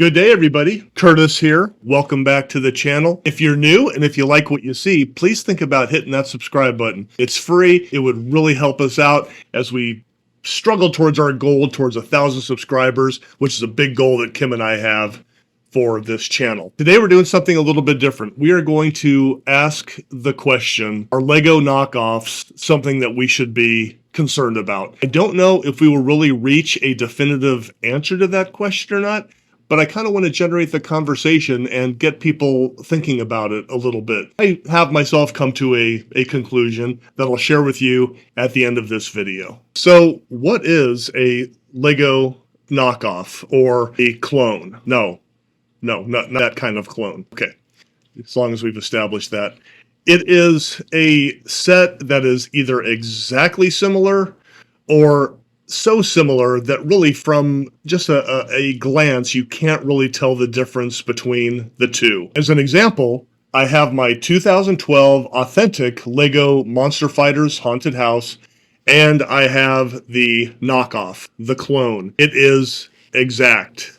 Good day, everybody. Curtis here. Welcome back to the channel. If you're new and if you like what you see, please think about hitting that subscribe button. It's free. It would really help us out as we struggle towards our goal, towards 1,000 subscribers, which is a big goal that Kim and I have for this channel. Today we're doing something a little bit different. We are going to ask the question, are Lego knockoffs something that we should be concerned about? I don't know if we will really reach a definitive answer to that question or not, but I kind of want to generate the conversation and get people thinking about it a little bit. I have myself come to a conclusion that I'll share with you at the end of this video. So what is a Lego knockoff or a clone? No, not that kind of clone. Okay, as long as we've established that. It is a set that is either exactly similar or so similar that really from just a glance, you can't really tell the difference between the two. As an example, I have my 2012 authentic Lego Monster Fighters Haunted House, and I have the knockoff, the clone. It is exact.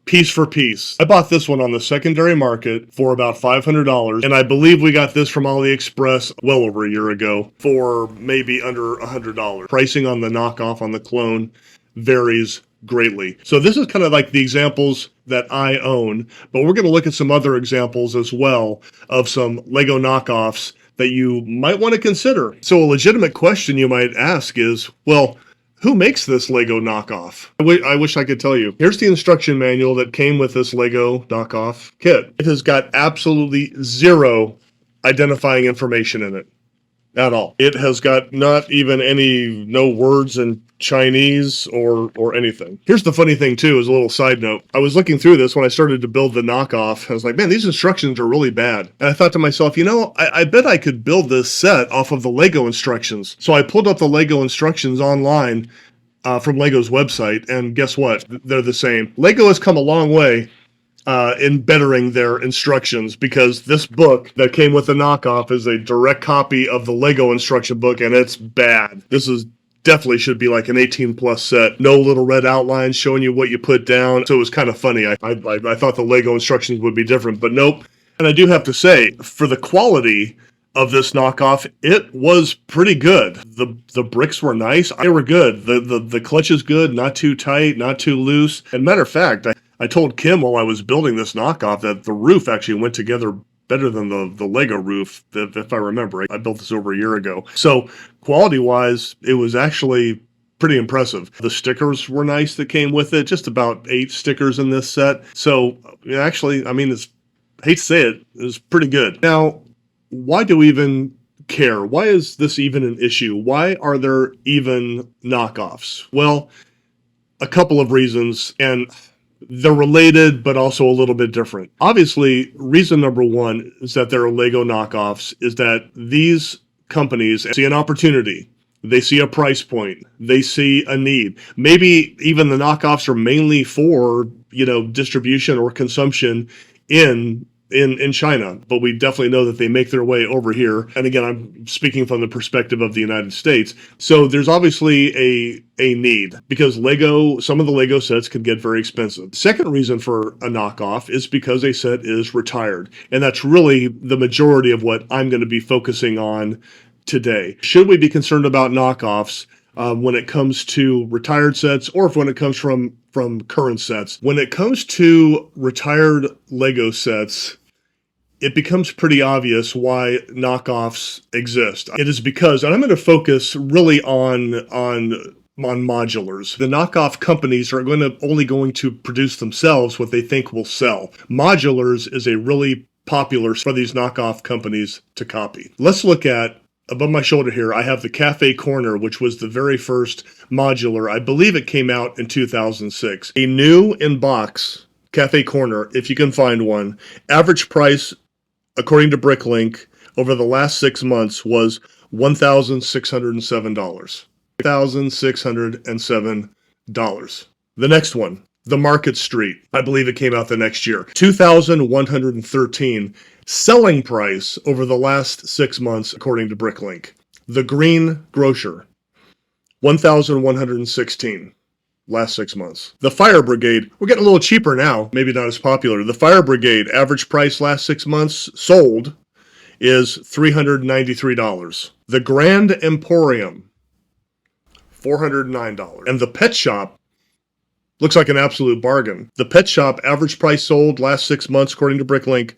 Piece for piece. I bought this one on the secondary market for about $500, and I believe we got this from AliExpress well over a year ago for maybe under $100. Pricing on the knockoff, on the clone, varies greatly. So this is kind of like the examples that I own, but we're going to look at some other examples as well of some Lego knockoffs that you might want to consider. So a legitimate question you might ask is, well, who makes this Lego knockoff? I wish I could tell you. Here's the instruction manual that came with this Lego knockoff kit. It has got absolutely zero identifying information in it at all. It has got not even no words in Chinese or anything. Here's the funny thing too, as a little side note. I was looking through this when I started to build the knockoff. I was like, man, these instructions are really bad. And I thought to myself, you know, I bet I could build this set off of the Lego instructions. So I pulled up the Lego instructions online from Lego's website, and guess what? They're the same. Lego has come a long way in bettering their instructions, because this book that came with the knockoff is a direct copy of the Lego instruction book, and it's bad. This is definitely should be like an 18+ set. No little red outlines showing you what you put down. So it was kind of funny. I thought the Lego instructions would be different, but nope. And I do have to say, for the quality of this knockoff, it was pretty good. The bricks were nice. They were good. The clutch is good, not too tight, not too loose. And matter of fact, I told Kim while I was building this knockoff that the roof actually went together better than the Lego roof, if I remember. I built this over a year ago. So quality-wise, it was actually pretty impressive. The stickers were nice that came with it, just about 8 stickers in this set. So actually, I mean, I hate to say it, it was pretty good. Now, why do we even care? Why is this even an issue? Why are there even knockoffs? Well, a couple of reasons, and they're related, but also a little bit different. Obviously, reason number one is that there are Lego knockoffs is that these companies see an opportunity. They see a price point. They see a need. Maybe even the knockoffs are mainly for, distribution or consumption in China, but we definitely know that they make their way over here. And again, I'm speaking from the perspective of the United States. So there's obviously a need, because some of the Lego sets can get very expensive. Second reason for a knockoff is because a set is retired. And that's really the majority of what I'm going to be focusing on today. Should we be concerned about knockoffs when it comes to retired sets, or when it comes from current sets? When it comes to retired Lego sets, it becomes pretty obvious why knockoffs exist. It is because, and I'm going to focus really on modulars. The knockoff companies are only going to produce themselves what they think will sell. Modulars is a really popular for these knockoff companies to copy. Let's look at, above my shoulder here, I have the Cafe Corner, which was the very first modular. I believe it came out in 2006. A new in-box Cafe Corner, if you can find one, average price, according to Bricklink, over the last 6 months was $1,607. $1,607. The next one, the Market Street. I believe it came out the next year. $2,113. Selling price over the last 6 months, according to Bricklink. The Green Grocer. $1,116. last 6 months. The Fire Brigade, we're getting a little cheaper now, maybe not as popular. The Fire Brigade, average price last 6 months sold is $393. The Grand Emporium, $409. And the Pet Shop looks like an absolute bargain. The Pet Shop, average price sold last 6 months, according to Bricklink,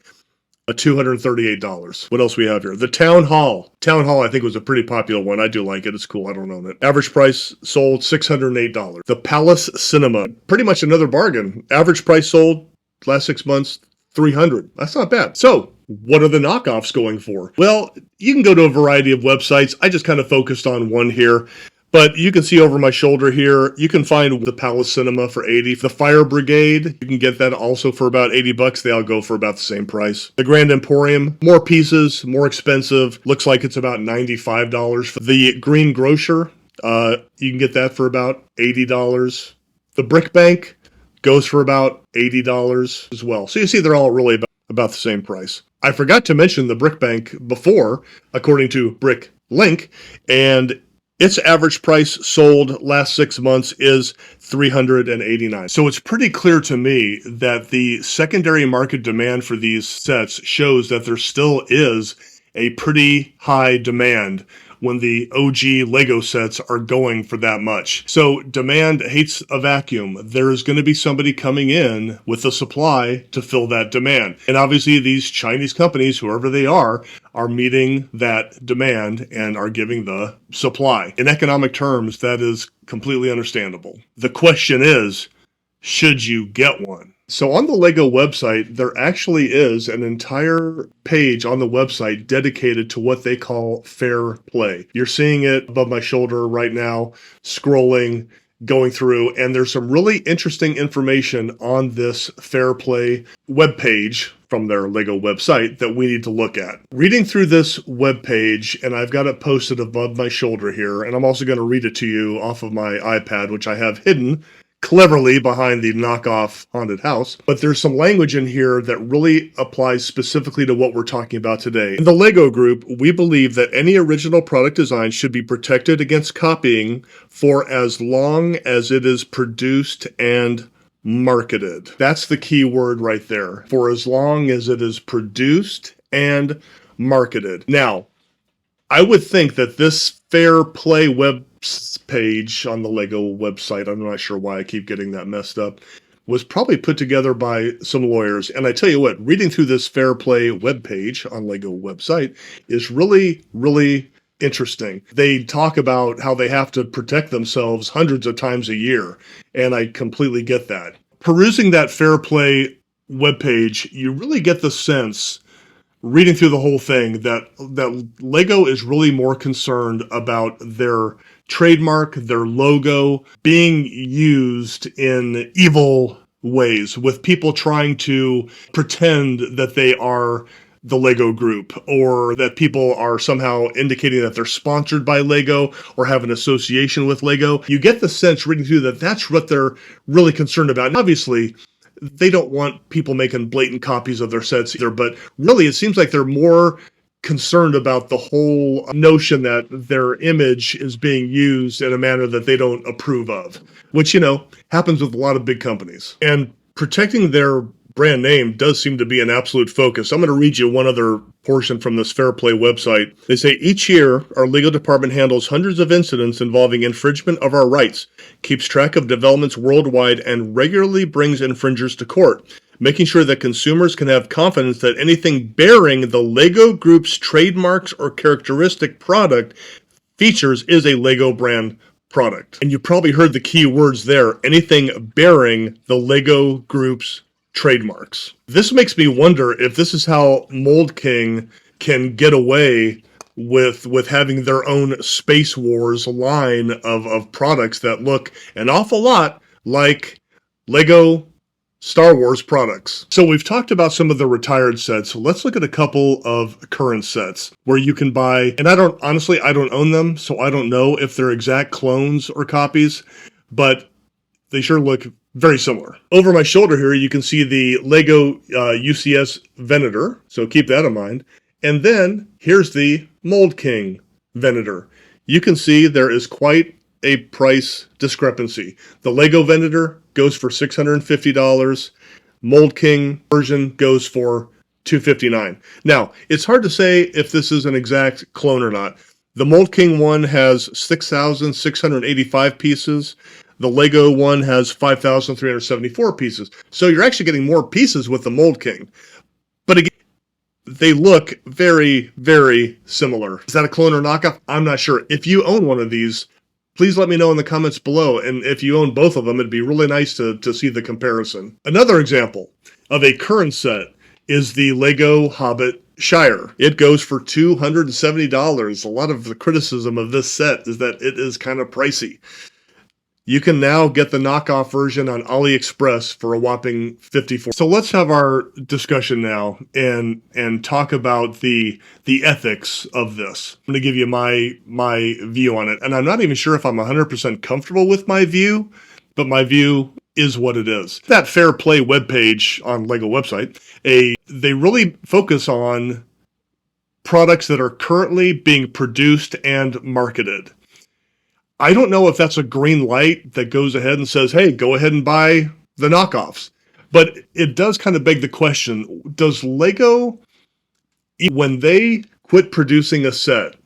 $238. What else we have here? The Town Hall. Town Hall, I think, was a pretty popular one. I do like it. It's cool. I don't own it. Average price sold $608. The Palace Cinema. Pretty much another bargain. Average price sold last 6 months, $300. That's not bad. So, what are the knockoffs going for? Well, you can go to a variety of websites. I just kind of focused on one here. But you can see over my shoulder here, you can find the Palace Cinema for $80. The Fire Brigade, you can get that also for about $80. They all go for about the same price. The Grand Emporium, more pieces, more expensive. Looks like it's about $95. The Green Grocer, you can get that for about $80. The Brick Bank goes for about $80 as well. So you see they're all really about the same price. I forgot to mention the Brick Bank before, according to Bricklink, and its average price sold last 6 months is $389. So it's pretty clear to me that the secondary market demand for these sets shows that there still is a pretty high demand when the OG Lego sets are going for that much. So demand hates a vacuum. There is going to be somebody coming in with the supply to fill that demand. And obviously these Chinese companies, whoever they are meeting that demand and are giving the supply. In economic terms, that is completely understandable. The question is, should you get one? So on the Lego website, there actually is an entire page on the website dedicated to what they call fair play. You're seeing it above my shoulder right now, scrolling, going through, and there's some really interesting information on this fair play webpage from their Lego website that we need to look at. Reading through this webpage, and I've got it posted above my shoulder here, and I'm also going to read it to you off of my iPad, which I have hidden cleverly behind the knockoff haunted house. But there's some language in here that really applies specifically to what we're talking about today. In the Lego group, we believe that any original product design should be protected against copying for as long as it is produced and marketed. That's the key word right there. For as long as it is produced and marketed. Now, I would think that this fair play web page on the Lego website, I'm not sure why I keep getting that messed up, was probably put together by some lawyers. And I tell you what, reading through this fair play web page on Lego website is really, really interesting. They talk about how they have to protect themselves hundreds of times a year, and I completely get that. Perusing that fair play webpage, you really get the sense, reading through the whole thing, that Lego is really more concerned about their trademark, their logo, being used in evil ways, with people trying to pretend that they are the Lego group, or that people are somehow indicating that they're sponsored by Lego or have an association with Lego. You get the sense reading through that that's what they're really concerned about. And obviously, they don't want people making blatant copies of their sets either, but really it seems like they're more concerned about the whole notion that their image is being used in a manner that they don't approve of, which, you know, happens with a lot of big companies. And protecting their brand name does seem to be an absolute focus. I'm going to read you one other portion from this Fair Play website. They say, each year, our legal department handles hundreds of incidents involving infringement of our rights, keeps track of developments worldwide, and regularly brings infringers to court, making sure that consumers can have confidence that anything bearing the Lego Group's trademarks or characteristic product features is a Lego brand product. And you probably heard the key words there, anything bearing the Lego Group's trademarks. This makes me wonder if this is how Mold King can get away with having their own Space Wars line of products that look an awful lot like Lego Star Wars products. So we've talked about some of the retired sets. So let's look at a couple of current sets where you can buy, and I don't own them, so I don't know if they're exact clones or copies, but they sure look very similar. Over my shoulder here, you can see the Lego UCS Venator, so keep that in mind. And then here's the Mold King Venator. You can see there is quite a price discrepancy. The Lego Vendor goes for $650. Mold King version goes for $259. Now, it's hard to say if this is an exact clone or not. The Mold King one has 6,685 pieces. The Lego one has 5,374 pieces. So you're actually getting more pieces with the Mold King. But again, they look very, very similar. Is that a clone or knockoff? I'm not sure. If you own one of these, please let me know in the comments below. And if you own both of them, it'd be really nice to see the comparison. Another example of a current set is the Lego Hobbit Shire. It goes for $270. A lot of the criticism of this set is that it is kind of pricey. You can now get the knockoff version on AliExpress for a whopping $54. So let's have our discussion now and talk about the ethics of this. I'm going to give you my view on it. And I'm not even sure if I'm 100% comfortable with my view, but my view is what it is. That Fair Play webpage on Lego website, they really focus on products that are currently being produced and marketed. I don't know if that's a green light that goes ahead and says, hey, go ahead and buy the knockoffs. But it does kind of beg the question, does Lego, when they quit producing a set,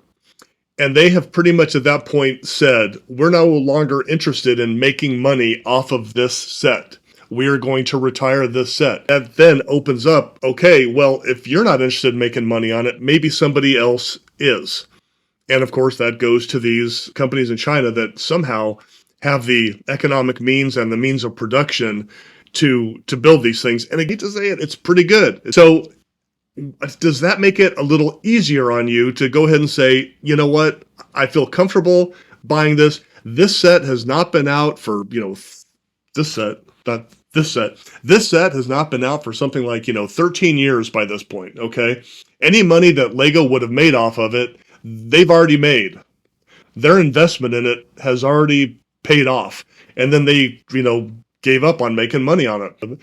and they have pretty much at that point said, we're no longer interested in making money off of this set. We are going to retire this set. That then opens up, okay, well, if you're not interested in making money on it, maybe somebody else is. And of course, that goes to these companies in China that somehow have the economic means and the means of production to build these things. And I hate to say it, it's pretty good. So does that make it a little easier on you to go ahead and say, you know what, I feel comfortable buying this. This set has not been out for, this set has not been out for something like, 13 years by this point, okay? Any money that Lego would have made off of it, they've already made. Their investment in it has already paid off. And then they, gave up on making money on it.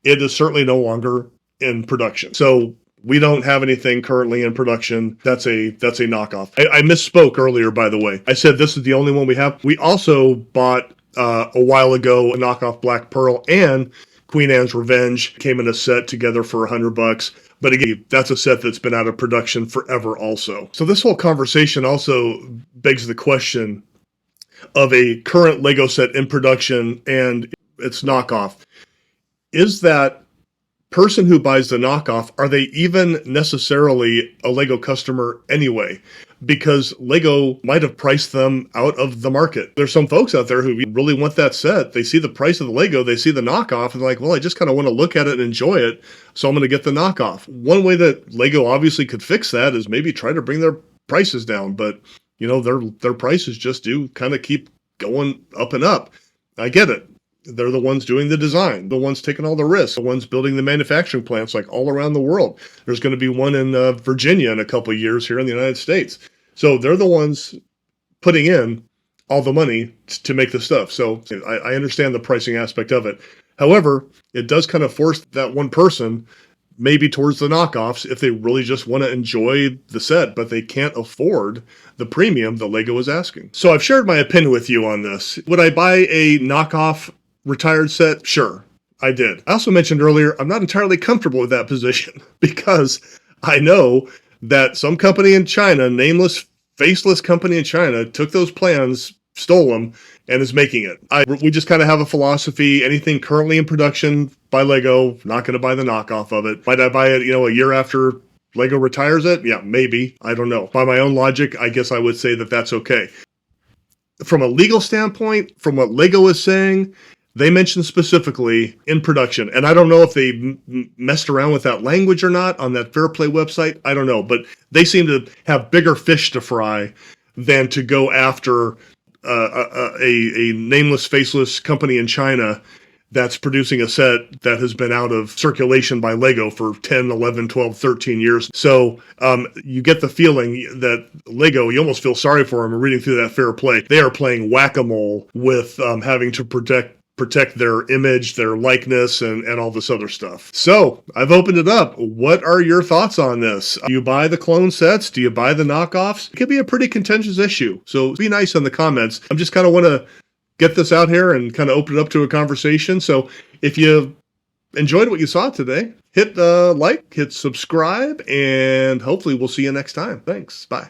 It is certainly no longer in production. So we don't have anything currently in production. That's a knockoff. I misspoke earlier, by the way. I said this is the only one we have. We also bought a while ago a knockoff Black Pearl, and Queen Anne's Revenge came in a set together for $100. But again, that's a set that's been out of production forever also. So this whole conversation also begs the question of a current Lego set in production and its knockoff. Is that person who buys the knockoff, are they even necessarily a Lego customer anyway? Because Lego might have priced them out of the market. There's some folks out there who really want that set. They see the price of the Lego, they see the knockoff, and they're like, well, I just kind of want to look at it and enjoy it, so I'm going to get the knockoff. One way that Lego obviously could fix that is maybe try to bring their prices down, but their prices just do kind of keep going up and up. I get it. They're the ones doing the design, the ones taking all the risks, the ones building the manufacturing plants like all around the world. There's going to be one in Virginia in a couple of years here in the United States. So they're the ones putting in all the money to make the stuff. So I understand the pricing aspect of it. However, it does kind of force that one person maybe towards the knockoffs if they really just want to enjoy the set, but they can't afford the premium that Lego is asking. So I've shared my opinion with you on this. Would I buy a knockoff retired set? Sure, I did. I also mentioned earlier, I'm not entirely comfortable with that position because I know that some company in China, nameless, faceless company in China, took those plans, stole them, and is making it. We just kind of have a philosophy, anything currently in production by Lego, not going to buy the knockoff of it. Might I buy it, a year after Lego retires it? Yeah, maybe. I don't know. By my own logic, I guess I would say that that's okay. From a legal standpoint, from what Lego is saying, they mentioned specifically in production, and I don't know if they messed around with that language or not on that Fair Play website. I don't know, but they seem to have bigger fish to fry than to go after a nameless, faceless company in China that's producing a set that has been out of circulation by Lego for 10, 11, 12, 13 years. So you get the feeling that Lego, you almost feel sorry for them reading through that Fair Play. They are playing whack-a-mole with having to protect protect their image, their likeness, and all this other stuff. So I've opened it up. What are your thoughts on this? Do you buy the clone sets? Do you buy the knockoffs? It could be a pretty contentious issue. So be nice in the comments. I'm just kind of want to get this out here and kind of open it up to a conversation. So if you enjoyed what you saw today, hit like, hit subscribe, and hopefully we'll see you next time. Thanks. Bye.